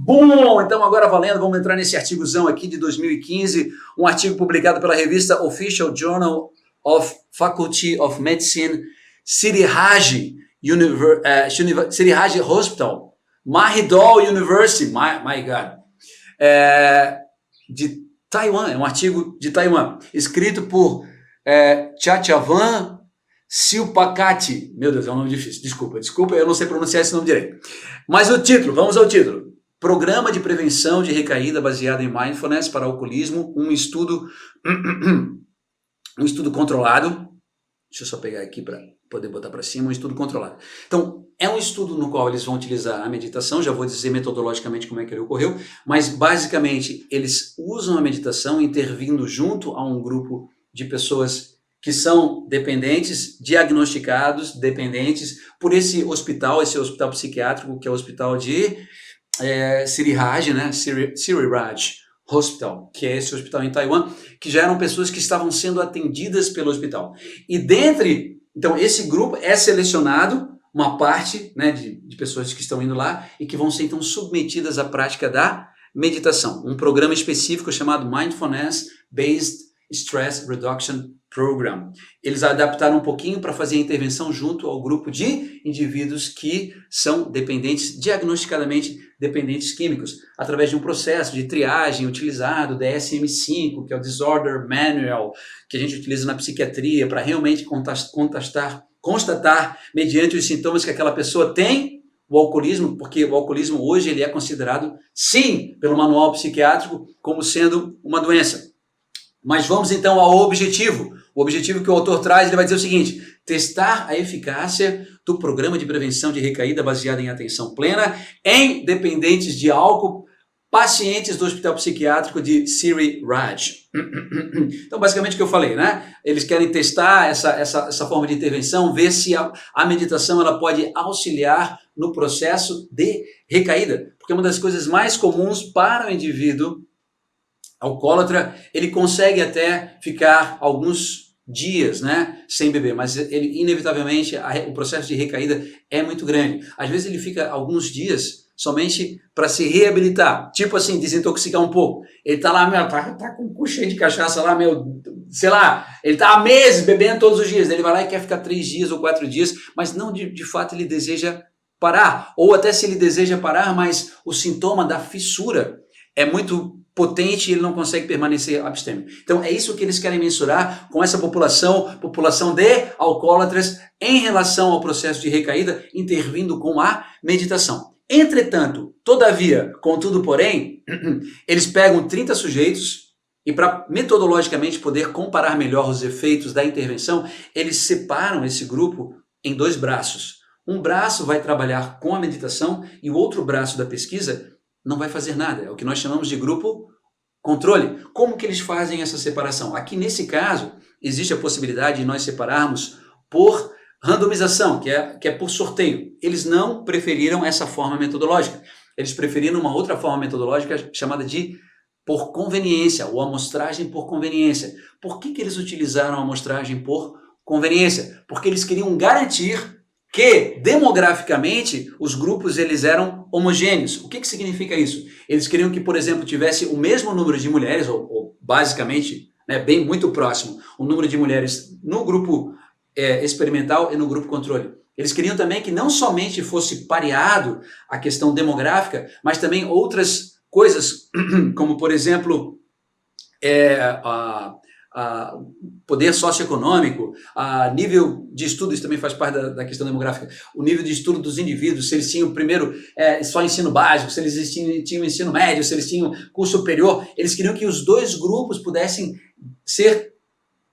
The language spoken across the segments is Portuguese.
Bom, então agora valendo, vamos entrar nesse artigozão aqui de 2015, um artigo publicado pela revista Official Journal of Faculty of Medicine, City Raj Hospital, Mahidol University, my God, de Taiwan, é um artigo de Taiwan, escrito por Chachavan Silpakati. Meu Deus, é um nome difícil, desculpa, eu não sei pronunciar esse nome direito. Mas o título, vamos ao título. Programa de prevenção de recaída baseado em mindfulness para alcoolismo, um estudo controlado. Deixa eu só pegar aqui para poder botar para cima, um estudo controlado. Então, é um estudo no qual eles vão utilizar a meditação, já vou dizer metodologicamente como é que ele ocorreu, mas basicamente eles usam a meditação intervindo junto a um grupo de pessoas que são dependentes, diagnosticados, dependentes por esse hospital psiquiátrico, que é o hospital de City Raj, né? City Raj Hospital, que é esse hospital em Taiwan, que já eram pessoas que estavam sendo atendidas pelo hospital. E então esse grupo é selecionado, uma parte, né, de pessoas que estão indo lá e que vão ser então submetidas à prática da meditação. Um programa específico chamado Mindfulness Based Stress Reduction Program. Eles adaptaram um pouquinho para fazer a intervenção junto ao grupo de indivíduos que são dependentes, diagnosticadamente dependentes químicos, através de um processo de triagem utilizado, DSM-5, que é o Disorder Manual, que a gente utiliza na psiquiatria para realmente constatar, mediante os sintomas que aquela pessoa tem, o alcoolismo, porque o alcoolismo hoje ele é considerado, sim, pelo manual psiquiátrico, como sendo uma doença. Mas vamos então ao objetivo. O objetivo que o autor traz, ele vai dizer o seguinte: testar a eficácia do programa de prevenção de recaída baseado em atenção plena em dependentes de álcool, pacientes do Hospital Psiquiátrico de City Raj. Então, basicamente o que eu falei, né? Eles querem testar essa forma de intervenção, ver se a meditação ela pode auxiliar no processo de recaída. Porque uma das coisas mais comuns para o indivíduo alcoólatra, ele consegue até ficar alguns dias, né, sem beber, mas ele inevitavelmente o processo de recaída é muito grande. Às vezes ele fica alguns dias somente para se reabilitar, tipo assim, desintoxicar um pouco. Ele tá lá, tá com o cu cheio de cachaça lá, sei lá, ele tá há meses bebendo todos os dias, ele vai lá e quer ficar 3 dias ou 4 dias, mas não de fato ele deseja parar, ou até se ele deseja parar, mas o sintoma da fissura é muito potente e ele não consegue permanecer abstêmio. Então é isso que eles querem mensurar com essa população de alcoólatras em relação ao processo de recaída, intervindo com a meditação. Entretanto, todavia, contudo, porém, eles pegam 30 sujeitos e para metodologicamente poder comparar melhor os efeitos da intervenção, eles separam esse grupo em 2 braços. Um braço vai trabalhar com a meditação e o outro braço da pesquisa não vai fazer nada. É o que nós chamamos de grupo controle. Como que eles fazem essa separação? Aqui nesse caso, existe a possibilidade de nós separarmos por randomização, que é por sorteio. Eles não preferiram essa forma metodológica. Eles preferiram uma outra forma metodológica chamada de por conveniência, ou amostragem por conveniência. Por que eles utilizaram a amostragem por conveniência? Porque eles queriam garantir que demograficamente os grupos eles eram homogêneos. O que significa isso? Eles queriam que, por exemplo, tivesse o mesmo número de mulheres, ou basicamente, né, bem muito próximo, o número de mulheres no grupo experimental e no grupo controle. Eles queriam também que não somente fosse pareado a questão demográfica, mas também outras coisas, como por exemplo, poder socioeconômico, nível de estudo, isso também faz parte da questão demográfica, o nível de estudo dos indivíduos, se eles tinham primeiro só ensino básico, se eles tinham ensino médio, se eles tinham curso superior. Eles queriam que os 2 grupos pudessem ser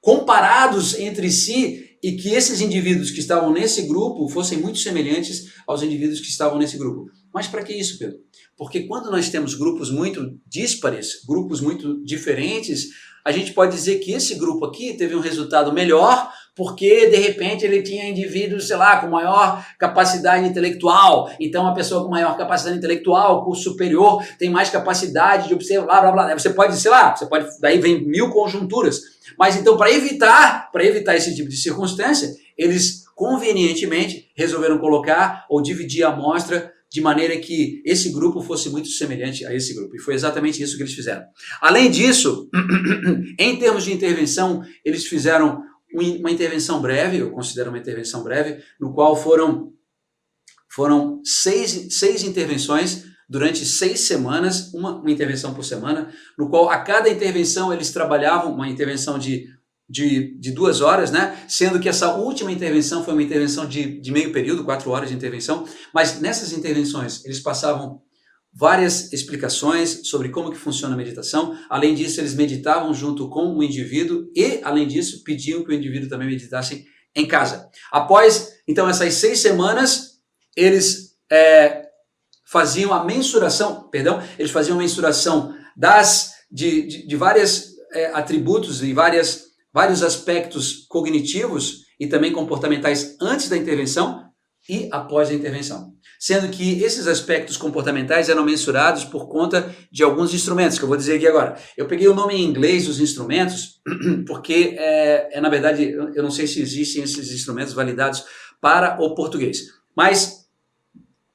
comparados entre si e que esses indivíduos que estavam nesse grupo fossem muito semelhantes aos indivíduos que estavam nesse grupo. Mas para que isso, Pedro? Porque quando nós temos grupos muito díspares, grupos muito diferentes, a gente pode dizer que esse grupo aqui teve um resultado melhor porque, de repente, ele tinha indivíduos, sei lá, com maior capacidade intelectual. Então, a pessoa com maior capacidade intelectual, curso superior, tem mais capacidade de observar, blá, blá, blá. Você pode, sei lá, daí vem 1000 conjunturas. Mas, então, para evitar esse tipo de circunstância, eles convenientemente resolveram colocar ou dividir a amostra de maneira que esse grupo fosse muito semelhante a esse grupo. E foi exatamente isso que eles fizeram. Além disso, em termos de intervenção, eles fizeram uma intervenção breve, eu considero uma intervenção breve, no qual foram seis intervenções durante 6 semanas, uma intervenção por semana, no qual a cada intervenção eles trabalhavam, uma intervenção de 2 horas, né? Sendo que essa última intervenção foi uma intervenção de meio período, 4 horas de intervenção, mas nessas intervenções eles passavam várias explicações sobre como que funciona a meditação. Além disso, eles meditavam junto com o indivíduo e, além disso, pediam que o indivíduo também meditasse em casa. Após, então, essas 6 semanas, eles faziam a mensuração, de vários atributos e vários aspectos cognitivos e também comportamentais antes da intervenção e após a intervenção. Sendo que esses aspectos comportamentais eram mensurados por conta de alguns instrumentos, que eu vou dizer aqui agora. Eu peguei o nome em inglês dos instrumentos, porque, na verdade, eu não sei se existem esses instrumentos validados para o português. Mas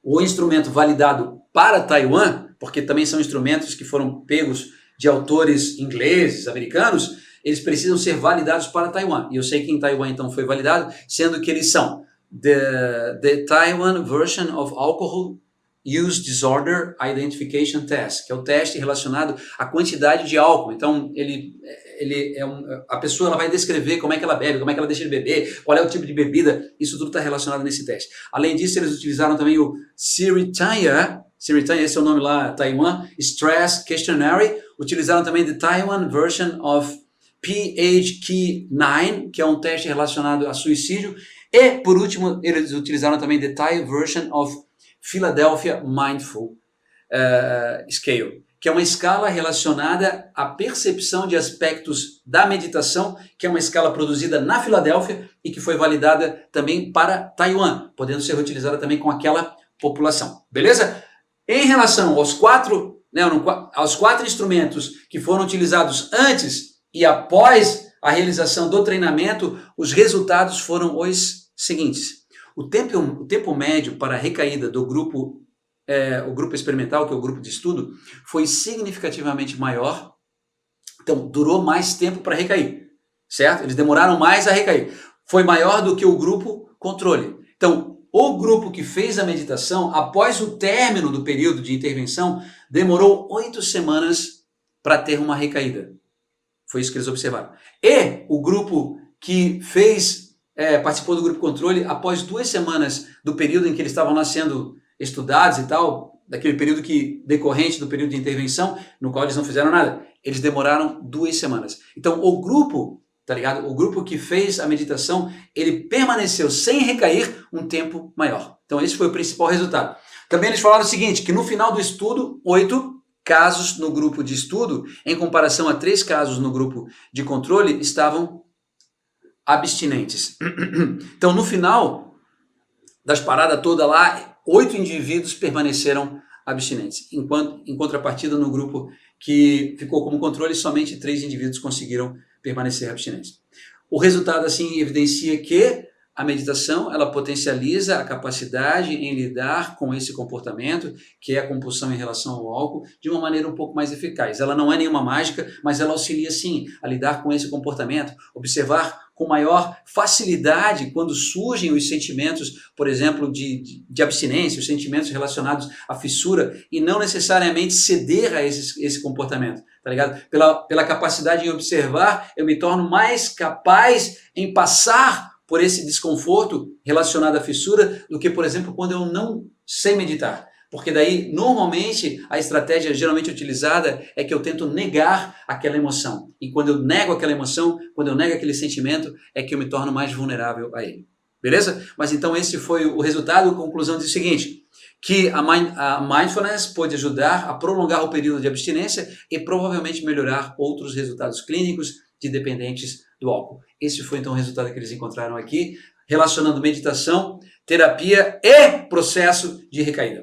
o instrumento validado para Taiwan, porque também são instrumentos que foram pegos de autores ingleses, americanos, eles precisam ser validados para Taiwan. E eu sei que em Taiwan, então, foi validado, sendo que eles são the Taiwan Version of Alcohol Use Disorder Identification Test, que é o teste relacionado à quantidade de álcool. Então, a pessoa ela vai descrever como é que ela bebe, como é que ela deixa de beber, qual é o tipo de bebida, isso tudo está relacionado nesse teste. Além disso, eles utilizaram também o Siritaya, esse é o nome lá, Taiwan Stress Questionnaire, utilizaram também the Taiwan Version of PHQ-9, que é um teste relacionado a suicídio, e, por último, eles utilizaram também the Thai Version of Philadelphia Mindful Scale, que é uma escala relacionada à percepção de aspectos da meditação, que é uma escala produzida na Filadélfia e que foi validada também para Taiwan, podendo ser utilizada também com aquela população. Beleza? Em relação aos quatro instrumentos que foram utilizados antes e após a realização do treinamento, os resultados foram os seguintes. O tempo médio para a recaída do grupo, o grupo experimental, que é o grupo de estudo, foi significativamente maior. Então, durou mais tempo para recair, certo? Eles demoraram mais a recair. Foi maior do que o grupo controle. Então, o grupo que fez a meditação, após o término do período de intervenção, demorou 8 semanas para ter uma recaída. Foi isso que eles observaram. E o grupo que participou do grupo controle, após 2 semanas do período em que eles estavam lá sendo estudados e tal, daquele período decorrente do período de intervenção, no qual eles não fizeram nada, eles demoraram 2 semanas. Então, o grupo, tá ligado? O grupo que fez a meditação, ele permaneceu sem recair um tempo maior. Então, esse foi o principal resultado. Também eles falaram o seguinte, que no final do estudo, 8 casos no grupo de estudo, em comparação a 3 casos no grupo de controle, estavam abstinentes. Então, no final das paradas toda lá, 8 indivíduos permaneceram abstinentes. Em contrapartida, no grupo que ficou como controle, somente 3 indivíduos conseguiram permanecer abstinentes. O resultado, assim, evidencia que a meditação, ela potencializa a capacidade em lidar com esse comportamento, que é a compulsão em relação ao álcool, de uma maneira um pouco mais eficaz. Ela não é nenhuma mágica, mas ela auxilia sim a lidar com esse comportamento, observar com maior facilidade quando surgem os sentimentos, por exemplo, de abstinência, os sentimentos relacionados à fissura, e não necessariamente ceder a esse comportamento, tá ligado? Pela capacidade em observar, eu me torno mais capaz em passar por esse desconforto relacionado à fissura do que, por exemplo, quando eu não sei meditar. Porque daí, normalmente, a estratégia geralmente utilizada é que eu tento negar aquela emoção. E quando eu nego aquela emoção, quando eu nego aquele sentimento, é que eu me torno mais vulnerável a ele. Beleza? Mas então esse foi o resultado. A conclusão diz o seguinte, que a mindfulness pode ajudar a prolongar o período de abstinência e provavelmente melhorar outros resultados clínicos de dependentes do álcool. Esse foi então o resultado que eles encontraram aqui, relacionando meditação, terapia e processo de recaída.